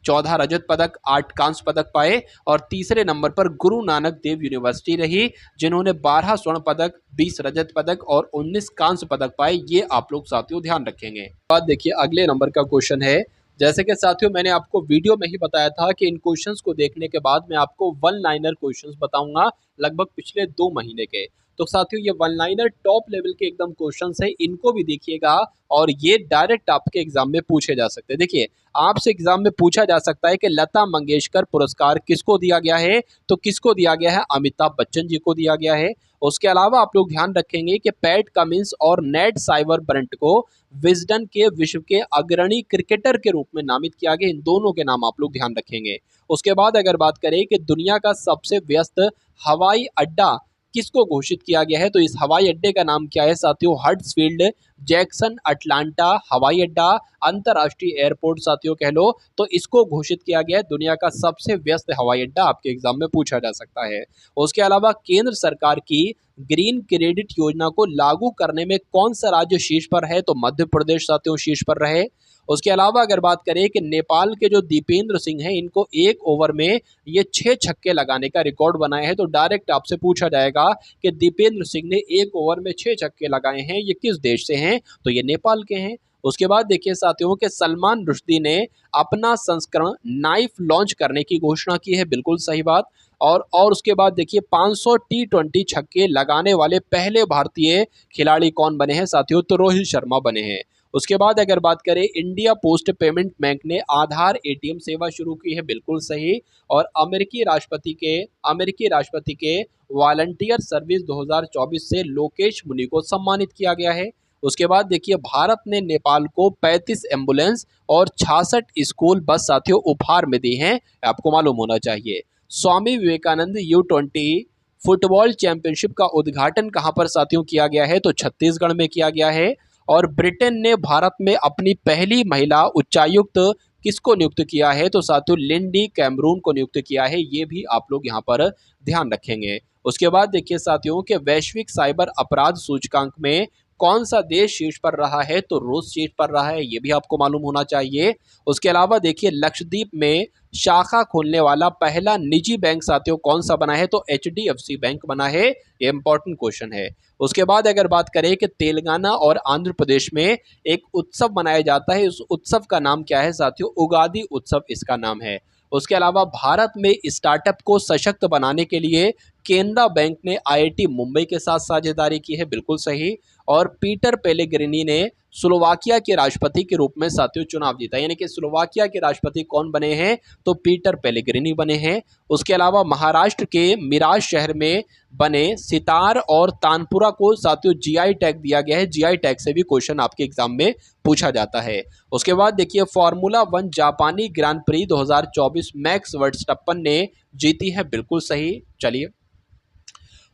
14 रजत पदक, 8 कांस्य पदक पाए। और तीसरे नंबर पर गुरु नानक देव यूनिवर्सिटी रही, जिन्होंने 12 स्वर्ण पदक, 20 रजत पदक और 19 कांस्य पदक पाए। ये आप लोग साथियों ध्यान रखेंगे। बात देखिए अगले नंबर का क्वेश्चन है। जैसे कि साथियों मैंने आपको वीडियो में ही बताया था कि इन क्वेश्चंस को देखने के बाद मैं आपको वन लाइनर क्वेश्चंस बताऊंगा लगभग पिछले 2 महीने के। तो साथियों ये वन लाइनर टॉप लेवल के एकदम क्वेश्चंस है, इनको भी देखिएगा, और ये डायरेक्ट आपके एग्जाम में पूछे जा सकते हैं। देखिए आपसे एग्जाम में पूछा जा सकता है कि लता मंगेशकर पुरस्कार किसको दिया गया है, तो किसको दिया गया है, अमिताभ बच्चन जी को दिया गया है। उसके अलावा आप लोग ध्यान रखेंगे कि पैट कमिंस और नेड साइबर ब्रंट को विजडन के विश्व के अग्रणी क्रिकेटर के रूप में नामित किया गया। इन दोनों के नाम आप लोग ध्यान रखेंगे। उसके बाद अगर बात करें कि दुनिया का सबसे व्यस्त हवाई अड्डा किसको घोषित किया गया है? तो इस हवाई अड्डे का नाम क्या है साथियों? हडर्सफील्ड जैक्सन अटलांटा हवाई अड्डा, अंतरराष्ट्रीय एयरपोर्ट साथियों कह लो, तो इसको घोषित किया गया है दुनिया का सबसे व्यस्त हवाई अड्डा, आपके एग्जाम में पूछा जा सकता है। उसके अलावा केंद्र सरकार की ग्रीन क्रेडिट योजना को लागू करने में कौन सा राज्य शीर्ष पर है? तो मध्य प्रदेश साथियों शीर्ष पर रहे। उसके अलावा अगर बात करें कि नेपाल के जो दीपेंद्र सिंह हैं, इनको एक ओवर में ये 6 छक्के लगाने का रिकॉर्ड बनाया है, तो डायरेक्ट आपसे पूछा जाएगा कि दीपेंद्र सिंह ने एक ओवर में 6 छक्के लगाए हैं, ये किस देश से हैं? तो ये नेपाल के हैं। उसके बाद देखिए साथियों के सलमान रुश्दी ने अपना संस्करण नाइफ लॉन्च करने की घोषणा की है, बिल्कुल सही बात। और उसके बाद देखिए 500 टी20 छक्के लगाने वाले पहले भारतीय खिलाड़ी कौन बने हैं साथियों? तो रोहित शर्मा बने हैं। उसके बाद अगर बात करें इंडिया पोस्ट पेमेंट बैंक ने आधार एटीएम सेवा शुरू की है, बिल्कुल सही। और अमेरिकी राष्ट्रपति के वॉलंटियर सर्विस 2024 से लोकेश मुनि को सम्मानित किया गया है। उसके बाद देखिए भारत ने नेपाल को 35 एम्बुलेंस और 66 स्कूल बस साथियों उपहार में दी हैं, आपको मालूम होना चाहिए। Swami Vivekananda U20 football championship का उद्घाटन कहां पर साथियों किया गया है? तो छत्तीसगढ़ में किया गया है। और ब्रिटेन ने भारत में अपनी पहली महिला उच्चायुक्त किसको नियुक्त किया है? तो साथियों लिंडी कैमरून को नियुक्त किया है, ये भी आप लोग यहाँ पर ध्यान रखेंगे। उसके बाद देखिए साथियों के वैश्विक साइबर अपराध सूचकांक में कौन सा देश शीर्ष पर रहा है? तो रूस शीर्ष पर रहा है, ये भी आपको मालूम होना चाहिए। उसके अलावा देखिए लक्षद्वीप में शाखा खोलने वाला पहला निजी बैंक साथियों कौन सा बना है? तो HDFC बैंक बना है, ये इंपॉर्टेंट क्वेश्चन है। उसके बाद अगर बात करें कि तेलंगाना और आंध्र प्रदेश में एक उत्सव मनाया जाता है, उस उत्सव का नाम क्या है साथियों? उगादी उत्सव इसका नाम है। उसके अलावा भारत में स्टार्टअप को सशक्त बनाने के लिए केनरा बैंक ने IIT मुंबई के साथ साझेदारी की है, बिल्कुल सही। और पीटर पेलेग्रिनी ने स्लोवाकिया के राष्ट्रपति के रूप में साथियों चुनाव जीता, यानी कि स्लोवाकिया के राष्ट्रपति कौन बने हैं? तो पीटर पेलेग्रिनी बने हैं। उसके अलावा महाराष्ट्र के मिराज शहर में बने सितार और तानपुरा को साथियों GI टैग दिया गया है, GI टैग से भी क्वेश्चन आपके एग्जाम में पूछा जाता है। उसके बाद देखिए फार्मूला 1 जापानी ग्रांड प्री 2024 मैक्स वर्स्टप्पन ने जीती है, बिल्कुल सही। चलिए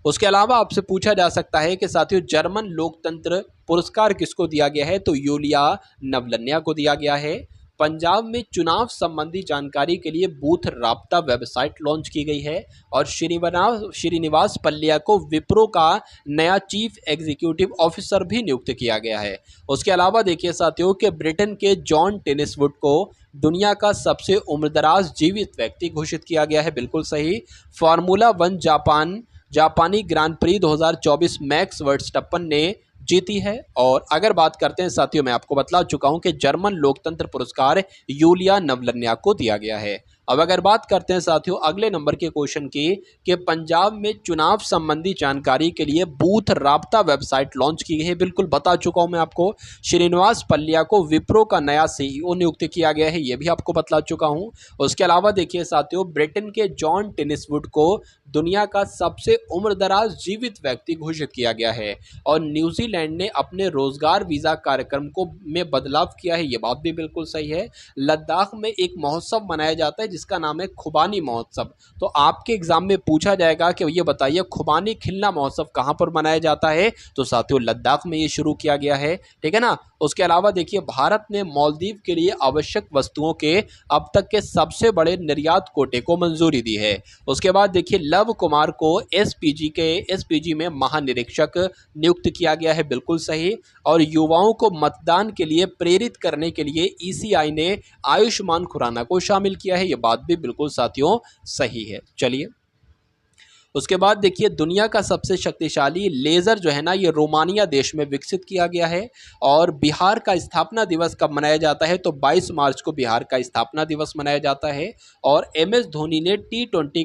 उसके अलावा आपसे पूछा जा सकता है कि साथियों जर्मन लोकतंत्र पुरस्कार किसको दिया गया है? तो यूलिया नवलन्या को दिया गया है। पंजाब में चुनाव संबंधी जानकारी के लिए बूथ राब्ता वेबसाइट लॉन्च की गई है। और श्रीनिवास पल्लिया को विप्रो का नया चीफ एग्जीक्यूटिव ऑफिसर भी नियुक्त किया गया है। उसके अलावा देखिए साथियों कि ब्रिटेन के जॉन टेनिसवुड को दुनिया का सबसे उम्रदराज जीवित व्यक्ति घोषित किया गया है, बिल्कुल सही। फार्मूला 1 जापानी ग्रांड प्री 2024 मैक्स वर्स्टप्पन ने जीती है। और अगर बात करते हैं साथियों, मैं आपको बतला चुका हूं कि जर्मन लोकतंत्र पुरस्कार यूलिया नवलन्या को दिया गया है। अब अगर बात करते हैं साथियों अगले नंबर के क्वेश्चन की कि पंजाब में चुनाव संबंधी जानकारी के लिए बूथ राब्ता वेबसाइट लॉन्च की गई है, बिल्कुल बता चुका हूं मैं आपको। श्रीनिवास पल्लिया को विप्रो का नया CEO नियुक्त किया गया है, यह भी आपको बतला चुका हूं। उसके अलावा देखिए साथियों ब्रिटेन के जॉन टेनिसवुड को दुनिया का सबसे उम्रदराज जीवित व्यक्ति घोषित किया गया है। और न्यूजीलैंड ने अपने रोजगार वीजा कार्यक्रम को में बदलाव किया है, ये बात भी बिल्कुल सही है। लद्दाख में एक महोत्सव मनाया जाता है जिसका नाम है खुबानी महोत्सव। तो आपके एग्जाम में पूछा जाएगा कि ये बताइए खुबानी खिलना महोत्सव कहां पर मनाया जाता है? तो साथियों लद्दाख में ये शुरू किया गया है, ठीक है ना। उसके अलावा देखिए भारत ने मालदीव के लिए आवश्यक वस्तुओं के अब तक के सबसे बड़े निर्यात कोटे को मंजूरी दी है। उसके बाद देखिए लव कुमार को SPG में महानिरीक्षक नियुक्त किया गया है, बिल्कुल सही। और युवाओं को मतदान के लिए प्रेरित करने के लिए ECI ने आयुष्मान खुराना को शामिल किया है, ये बात भी बिल्कुल साथियों सही है। चलिए उसके बाद देखिए दुनिया का सबसे शक्तिशाली लेज़र जो है ना, ये रोमानिया देश में विकसित किया गया है। और बिहार का स्थापना दिवस कब मनाया जाता है? तो 22 मार्च को बिहार का स्थापना दिवस मनाया जाता है। और MS धोनी ने T20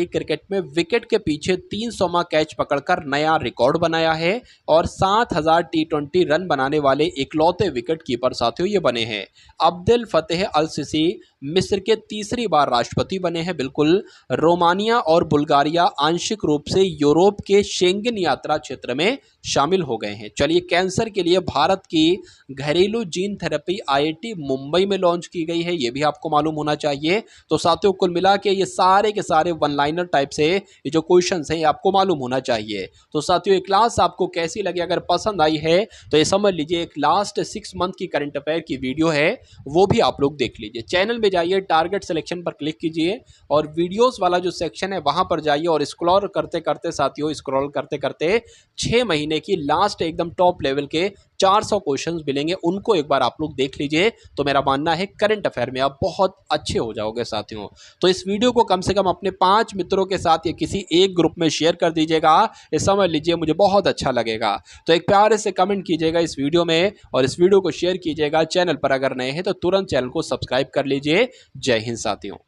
क्रिकेट में विकेट के पीछे 300वां कैच पकड़कर नया रिकॉर्ड बनाया है। और 7000 T20 रन बनाने वाले इकलौते विकेट कीपर साथियों ये बने हैं। अब्देल फतेह अल सिसी मिस्र के तीसरी बार राष्ट्रपति बने हैं, बिल्कुल। रोमानिया और बुल्गारिया आंशिक रूप से यूरोप के शेंगेन यात्रा क्षेत्र में शामिल हो गए हैं। चलिए, कैंसर के लिए भारत की घरेलू जीन थेरेपी IIT मुंबई में लॉन्च की गई है, ये भी आपको मालूम होना चाहिए। तो साथियों, कुल मिला के ये सारे के सारे वन लाइनर टाइप से ये जो क्वेश्चन हैं ये आपको मालूम होना चाहिए। तो साथियों, ये क्लास आपको कैसी लगी? अगर पसंद आई है तो ये समझ लीजिए एक लास्ट 6 मंथ की करंट अफेयर की वीडियो है, वो भी आप लोग देख लीजिए। चैनल में जाइए, टारगेट सिलेक्शन पर क्लिक कीजिए और वीडियोस वाला जो सेक्शन है वहां पर जाइए और स्क्रॉल करते करते साथियों, स्क्रॉल करते करते 6 महीने की लास्ट एकदम टॉप लेवल के 400 क्वेश्चंस मिलेंगे, उनको एक बार आप लोग देख लीजिए। तो मेरा मानना है करंट अफेयर में आप बहुत अच्छे हो जाओगे साथियों। तो इस वीडियो को कम से कम अपने 5 मित्रों के साथ या किसी एक ग्रुप में शेयर कर दीजिएगा, ये समझ लीजिए मुझे बहुत अच्छा लगेगा। तो एक प्यारे से कमेंट कीजिएगा इस वीडियो में और इस वीडियो को शेयर कीजिएगा। चैनल पर अगर नए हैं तो तुरंत चैनल को सब्सक्राइब कर लीजिए। जय हिंद साथियों।